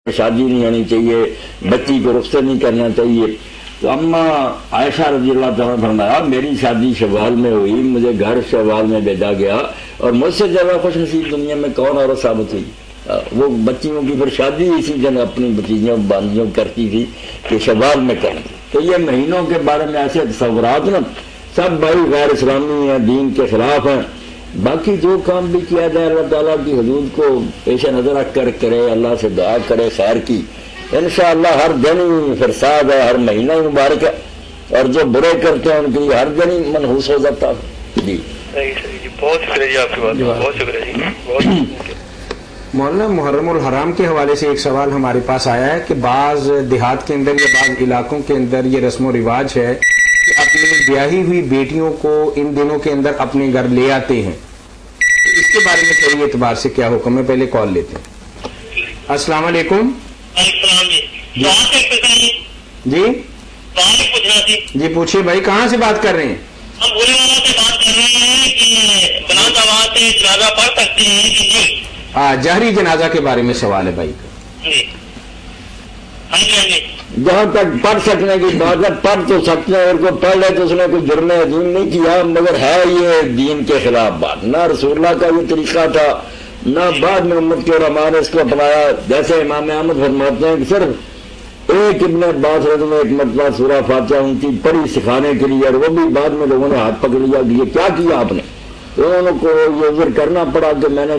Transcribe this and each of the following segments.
شادی نہیں ہونی چاہیے، بچی کو رخصت نہیں کرنا چاہیے. تو اما عائشہ رضی اللہ تعالیٰ فرمایا میری شادی شوال میں ہوئی، مجھے گھر شوال میں بھیجا گیا، اور مجھ سے زیادہ خوش نصیب دنیا میں کون عورت ثابت ہوئی. وہ بچیوں کی پھر شادی اسی دن اپنی بچیوں باندھیوں کرتی تھی کہ شوال میں کریں. تو یہ مہینوں کے بارے میں ایسے تصورات نا سب بھائی غیر اسلامی ہیں، دین کے خلاف ہیں. باقی جو کام بھی کیا جائے اللہ تعالیٰ کی حدود کو پیش نظر رکھ کر کرے، اللہ سے دعا کرے خیر کی. انشاءاللہ ہر دن ہی فرساد ہے، ہر مہینہ ہی مبارک ہے، اور جو برے کرتے ہیں ان کے لیے ہر دن ہی منحوس ہو جاتا ہے. جی جی بہت شکریہ جی، آپ کی بات بہت شکریہ جی. بہت مولانا محرم الحرام کے حوالے سے ایک سوال ہمارے پاس آیا ہے کہ بعض دیہات کے اندر یا بعض علاقوں کے اندر یہ رسم و رواج ہے کہ اپنی بیاہی ہوئی بیٹیوں کو ان دنوں کے اندر اپنے گھر لے آتے ہیں. اس کے بارے میں صحیح اعتبار سے کیا حکم ہے؟ پہلے کال لیتے ہیں. السلام علیکم. جی جی پوچھیے بھائی، کہاں سے بات کر رہے ہیں؟ ہم بولے والا سے بات کر رہے ہیں کہ بلند آواز سے جنازہ پڑھ سکتے ہیں کہ نہیں؟ ہاں، جہری جنازہ کے بارے میں سوال ہے بھائی کا. جہاں تک پڑھ سکنے کی بات ہے پڑھ تو سکتے ہیں، اور کوئی پڑھ لے تو اس نے کوئی جرم عظیم نہیں کیا، مگر ہے یہ دین کے خلاف بات. نہ رسول اللہ کا یہ طریقہ تھا، نہ بعد میں امت کے علماء نے اس کو اپنایا. جیسے امام احمد فرماتے ہیں کہ صرف ایک ابن عباس رضی اللہ عنہ ایک مرتبہ سورہ فاتحہ ان کی پڑھی سکھانے کے لیے، اور وہ بھی بعد میں لوگوں نے ہاتھ پکڑ لیا کہ یہ کیا کیا آپ نے. انہوں کو یہ عذر کرنا پڑا کہ میں نے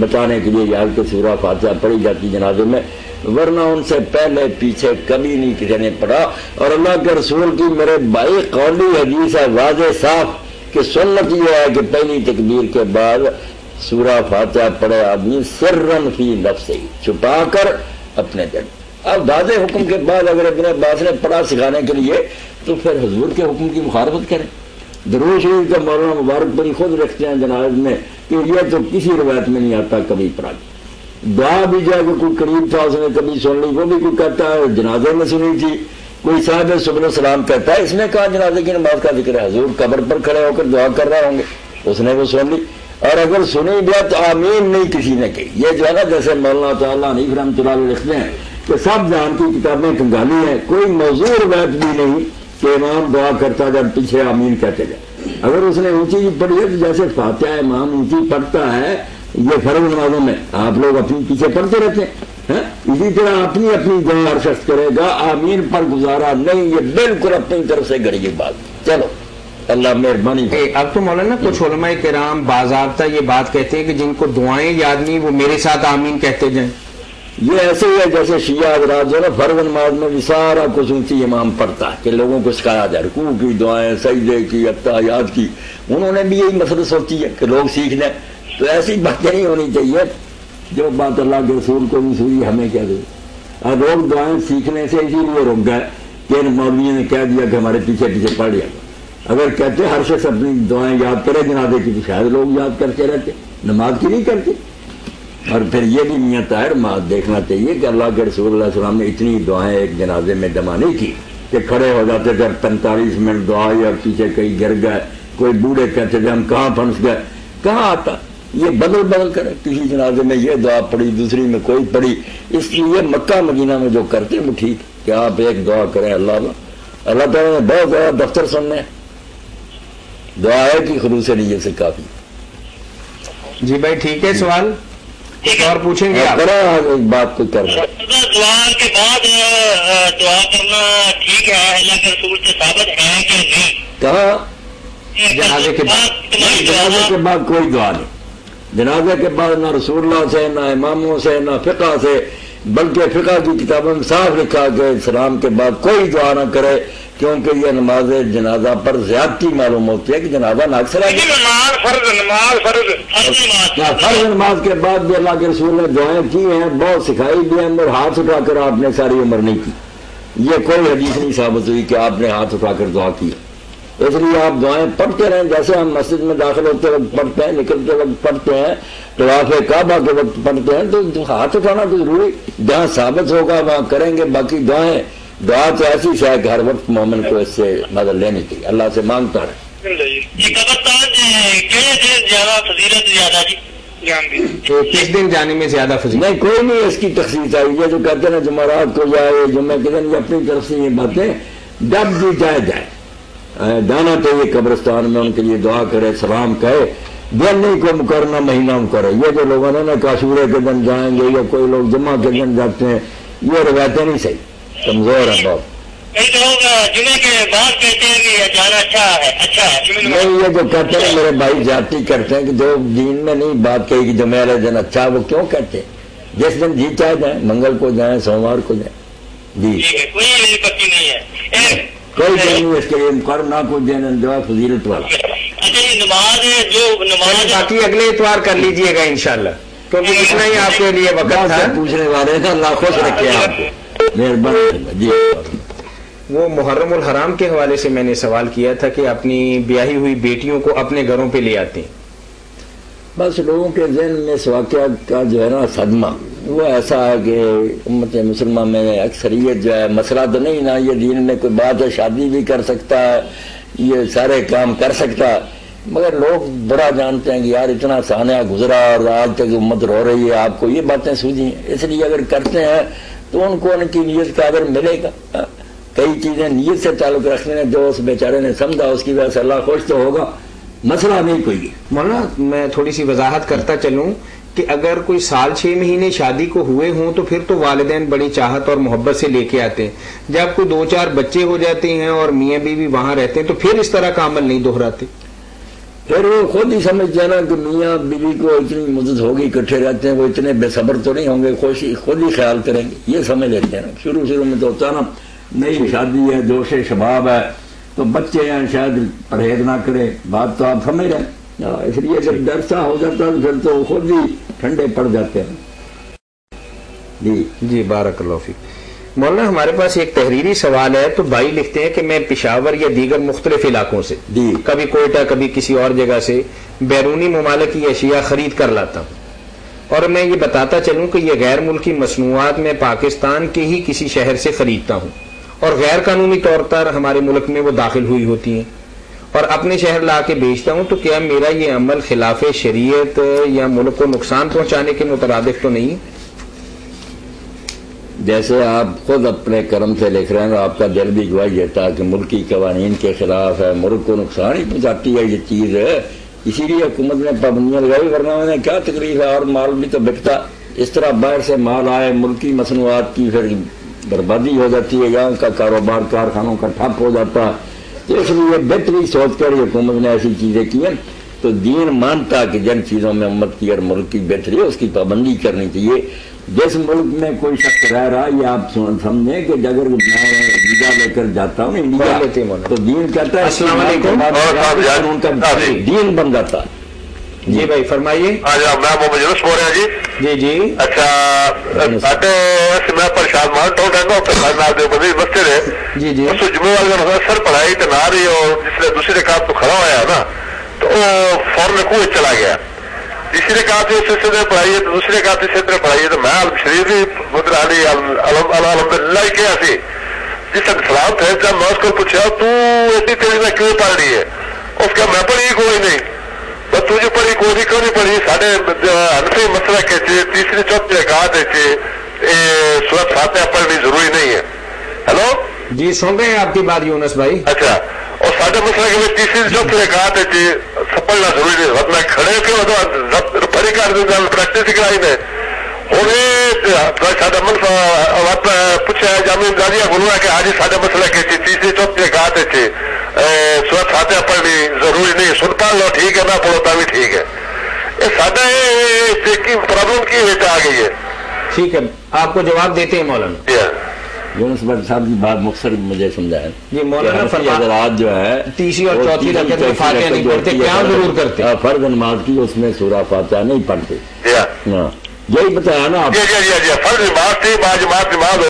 بچانے کے لیے یاد کہ سورہ فاتحہ پڑھی جاتی جنازے میں، ورنہ ان سے پہلے پیچھے کبھی نہیں کسی نے پڑھا. اور اللہ کے رسول کی میرے بھائی قولی حدیث ہے واضح صاف کہ سنت یہ ہے کہ پہلی تکبیر کے بعد سورہ فاتحہ پڑھے آدمی سرن فی نفسہ، چھپا کر اپنے دل. اب واضح حکم کے بعد اگر ابن عباس نے پڑھا سکھانے کے لیے تو پھر حضور کے حکم کی مخالفت کریں. درود شریف کا مولانا مبارک پری خود رکھتے ہیں جناز میں کہ یہ تو کسی روایت میں نہیں آتا کبھی پڑھا. دعا بھی جائے کہ کوئی قریب تھا اس نے کبھی سن لی، وہ بھی کوئی کہتا ہے جنازے میں سنی تھی. کوئی صاحب سبحان السلام کہتا ہے اس نے کہا جنازے کی نماز کا ذکر ہے، حضور قبر پر کھڑے ہو کر دعا کر رہے ہوں گے، اس نے وہ سن لی. اور اگر سنی بھی تو آمین نہیں کسی نے کہی. یہ جو ہے نا جیسے مولانا تعالیٰ حنیف رحمۃ اللہ علیہ لکھتے ہیں کہ سب جہان کی کتابیں کنگالی ہیں، کوئی موضوع روایت بھی نہیں کہ امام دعا کرتا جب پیچھے آمین کہتے جائے. اگر اس نے اونچی چیز پڑھی ہے تو جیسے فاتحہ امام اونچی پڑھتا ہے یہ فرض نمازوں میں آپ لوگ اپنی پیچھے پڑھتے رہتے ہیں، اسی طرح اپنی اپنی دعا ہر شخص کرے گا. آمین پر گزارا نہیں، یہ بالکل اپنی طرف سے گڑی بات. چلو اللہ مہربانی. اب تو مولانا کچھ علماء کرام باضابطہ یہ بات کہتے ہیں کہ جن کو دعائیں یاد نہیں وہ میرے ساتھ آمین کہتے جائیں. یہ ایسے ہی ہے جیسے شیعہ حضرات جو نا فرض نماز میں بھی سارا کچھ اونچی امام پڑھتا ہے کہ لوگوں کو سکھایا جائے، رکوع کی دعائیں، سجدے کی، اتحیات کی. انہوں نے بھی یہی مسئلہ سوچی ہے کہ لوگ سیکھ لیں. تو ایسی باتیں نہیں ہونی چاہیے. جو بات اللہ کے رسول کو بھی سوئی ہمیں کیا دے. اور لوگ دعائیں سیکھنے سے اسی لیے رک گئے کہ ان مولویوں نے کہہ دیا کہ ہمارے پیچھے پیچھے پڑھ لیا. اگر کہتے ہر شخص اپنی دعائیں یاد کرے جنازے کی تو شاید لوگ یاد کرتے رہتے، نماز کی نہیں کرتے. اور پھر یہ بھی میاں طاہر دیکھنا چاہیے کہ اللہ کے رسول اللہ علیہ وسلم نے اتنی دعائیں ایک جنازے میں جمع نہیں کی کہ کھڑے ہو جاتے تھے 45 منٹ دعا اور پیچھے کئی گر گئے. کوئی بوڑھے کہتے تھے ہم کہاں پھنس گئے. کہاں آتا یہ بدل بدل کرے، کسی جنازے میں یہ دعا پڑھی دوسری میں کوئی پڑھی. اس لیے مکہ مدینہ میں جو کرتے وہ ٹھیک کہ آپ ایک دعا کریں. اللہ تعالیٰ نے بہت زیادہ دفتر سننے دعا ہے کہ خلوص نیت سے کافی. جی بھائی ٹھیک ہے. سوال اور پوچھیں گے آپ؟ بات کو کر رہے دعا کے بعد دعا کرنا ٹھیک ہے، اللہ کے رسول سے ثابت ہے کہ نہیں؟ کہا جنازے کے بعد؟ جنازے کے بعد کوئی دعا نہیں. جنازے کے بعد نہ رسول اللہ سے، نہ اماموں سے، نہ فقہ سے، بلکہ فقہ کی کتابوں میں صاف لکھا کہ سلام کے بعد کوئی دعا نہ کرے، کیونکہ یہ نماز جنازہ پر زیادتی معلوم ہوتی ہے کہ جنازہ ناقص ہے. فرض نماز کے بعد بھی اللہ کے رسول نے دعائیں کی ہیں، بہت سکھائی بھی ہیں، اور ہاتھ اٹھا کر آپ نے ساری عمر نہیں کی. یہ کوئی حدیث نہیں ثابت ہوئی کہ آپ نے ہاتھ اٹھا کر دعا کی. اس لیے آپ دعائیں پڑھتے رہیں جیسے ہم مسجد میں داخل ہوتے وقت پڑھتے ہیں، نکلتے وقت پڑھتے ہیں، طواف کعبہ کے وقت پڑھتے ہیں. تو ہاتھ اٹھانا تو ضروری جہاں ثابت ہوگا وہاں کریں گے. باقی دعائیں دعا تو ایسی ہے کہ ہر وقت مومن کو اس سے مدد لینی چاہیے، اللہ سے مانگتا رہے. قبرستان زیادہ فضیلت زیادہ جی جان دی تو کس دن جانے میں زیادہ فضیلت؟ نہیں کوئی نہیں اس کی تخصیص آئی. یہ جو کہتے ہیں نا جمعرات کو جائے جمعہ کے دن، یہ اپنی طرف سے یہ باتیں جب بھی جائے جانا چاہیے قبرستان میں، ان کے لیے دعا کرے، سلام کہے. دن نہیں کو مقررہ مہینہ مقرر. یہ جو لوگوں نے نا عاشورے کے دن جائیں گے یا کوئی لوگ جمعہ کے دن جاتے ہیں، یہ روایتیں نہیں صحیح، کمزور ہے بہت. کئی لوگ جمعے کے بعد کہتے ہیں کہ جانا اچھا ہے. نہیں یہ جو کہتے ہیں میرے بھائی زیادتی کرتے ہیں کہ جو دین میں نہیں بات کہی کہ جمعہ والے دن اچھا، وہ کیوں کہتے ہیں؟ جس دن جی چاہے جائیں، منگل کو جائیں، سوموار کو جائیں. جی کوئی پکی نہیں ہے، کوئی دن نہیں اس کے لیے مقرر نہ کوئی دن جو ہے فضیلت والا. اچھا یہ نماز باقی اگلے اتوار کر لیجئے گا انشاءاللہ، کیونکہ اتنا ہی آپ کے لیے وقت تھا. پوچھنے والے تھے، اللہ خوش رکھے آپ کو، مہربانی. جی وہ محرم الحرام کے حوالے سے میں نے سوال کیا تھا کہ اپنی بیاہی ہوئی بیٹیوں کو اپنے گھروں پہ لے آتے ہیں. بس لوگوں کے ذہن میں اس واقعہ کا جو ہے نا صدمہ وہ ایسا ہے کہ امت مسلمہ میں اکثریت جو ہے، مسئلہ تو نہیں نا یہ دین میں کوئی بات ہے، شادی بھی کر سکتا ہے، یہ سارے کام کر سکتا ہے، مگر لوگ برا جانتے ہیں کہ یار اتنا سانحہ گزرا اور آج تک امت رو رہی ہے، آپ کو یہ باتیں سوجھی ہیں. اس لیے اگر کرتے ہیں تو ان کو ان کی نیت کا اجر ملے گا. کئی چیزیں نیت سے تعلق رکھنے ہیں، جو اس بیچارے نے سمجھا اس کی وجہ سے اللہ خوش تو ہوگا، مسئلہ نہیں کوئی. مولانا میں تھوڑی سی وضاحت کرتا چلوں کہ اگر کوئی سال 6 مہینے شادی کو ہوئے ہوں تو پھر تو والدین بڑی چاہت اور محبت سے لے کے آتے ہیں. جب کوئی 2-4 بچے ہو جاتے ہیں اور میاں بیوی وہاں رہتے ہیں تو پھر اس طرح کا عمل نہیں دہراتے. پھر وہ خود ہی سمجھ جانا کہ میاں بیوی کو اتنی مدت ہوگی اکٹھے رہتے ہیں، وہ اتنے بے صبر تو نہیں ہوں گے، خود ہی خیال کریں گے، یہ سمجھ لیتے ہیں نا. شروع میں تو ہوتا نا نئی شادی ہے، جوش شباب ہے، تو بچے ہیں شاید پرہیز نہ کرے، بات تو آپ سمجھ رہے ہیں. اس لیے جب ڈر سا ہو جاتا ہے پھر تو خود ہی ٹھنڈے پڑ جاتے ہیں. جی بارک اللہ فیک. مولانا ہمارے پاس ایک تحریری سوال ہے، تو بھائی لکھتے ہیں کہ میں پشاور یا دیگر مختلف علاقوں سے، کبھی کوئٹہ کبھی کسی اور جگہ سے بیرونی ممالک کی اشیاء خرید کر لاتا ہوں، اور میں یہ بتاتا چلوں کہ یہ غیر ملکی مصنوعات میں پاکستان کے ہی کسی شہر سے خریدتا ہوں، اور غیر قانونی طور پر ہمارے ملک میں وہ داخل ہوئی ہوتی ہیں اور اپنے شہر لا کے بیچتا ہوں. تو کیا میرا یہ عمل خلاف شریعت یا ملک کو نقصان پہنچانے کے مترادف تو نہیں؟ جیسے آپ خود اپنے کرم سے لکھ رہے ہیں اور آپ کا دل بھی گواہی دیتا ہے کہ ملکی قوانین کے خلاف ہے، ملک کو نقصان ہی پہنچاتی ہے یہ چیز ہے، اسی لیے حکومت نے پابندیاں لگائی، ورنہ میں نے کیا تکلیف ہے، اور مال بھی تو بکتا. اس طرح باہر سے مال آئے، ملکی مصنوعات کی پھر بربادی ہو جاتی ہے، یہاں کا کاروبار کارخانوں کا ٹھپ ہو جاتا ہے. تو اس لیے بہتری سوچ کر حکومت نے ایسی چیزیں کی ہیں. تو دین مانتا کہ جن چیزوں میں امت کی اور ملک کی بہتری ہے اس کی پابندی کرنی چاہیے. جس ملک میں کوئی شخص رہ رہا ہے، یہ آپ سمجھیں کہ اگر میں ویزا لے کر جاتا ہوں انڈیا تو دین کہتا ہے السلام علیکم، ان کا دین بن جاتا. جی بھائی فرمائیے. میں محمد یونس بول رہا جی. جی اچھا میں پریشان مان ٹو رہا مسجد ہے جی اس کو جمعے والے سر پڑھائی تو نہ رہی، اور جس نے دوسری رکعت تو کھڑا ہوا ہے نا تو وہ فوراً کوئی چلا گیا. تیسری رکعت اس سلسلے پڑھائی ہے، دوسری رکعت اس سلسلے پڑھائی ہے، تو میں شریف ہی مدرانی الحمدللہ کیا سی جس تک سلام تھے. جب میں اس کو پوچھا تو اتنی تیزی میں کیوں پڑھ رہی ہے، اس کا میں پڑھی کوئی نہیں، بس تجھے پڑھی کوئی نہیں، کیوں نہیں پڑھی. سارے حنفی مسئلہ کے تیسری چوتھی رکعت سورۃ فاتحہ پڑھنی ضروری نہیں ہے. ہلو جی سن رہے ہیں آپ کی بات یونس بھائی. اچھا، اور سارے مسئلہ کے تیسری چوتھی رکعت پڑھنا ضروری نہیں. میں کھڑے کے پڑھی کر پریکٹس کرائی نے سارا من پوچھا جامع امدادیہ بولنا کہ آج سارے مسئلہ کے تیسری چوتھی رکعت سورۃ فاتحہ پڑھنی ضروری نہیں. سن پڑھ لو ٹھیک ہے، نہ پڑھو تا بھی ٹھیک ہے. یہ سارا پرابلم کی وجہ آ گئی ہے. ٹھیک ہے آپ کو جواب دیتے ہیں مولانا. یونس بھائی صاحب کی بات مختصر مجھے سمجھا ہے. جی مولانا حضرات جو ہے تیسری اور چوتھی رکعت میں فاتحہ نہیں پڑھتے، کیا ضرور کرتے؟ فرض نماز کی اس میں سورہ فاتحہ نہیں پڑھتے. یہی بتایا نا آپ. جی فرض نماز تھی، باجماعت نماز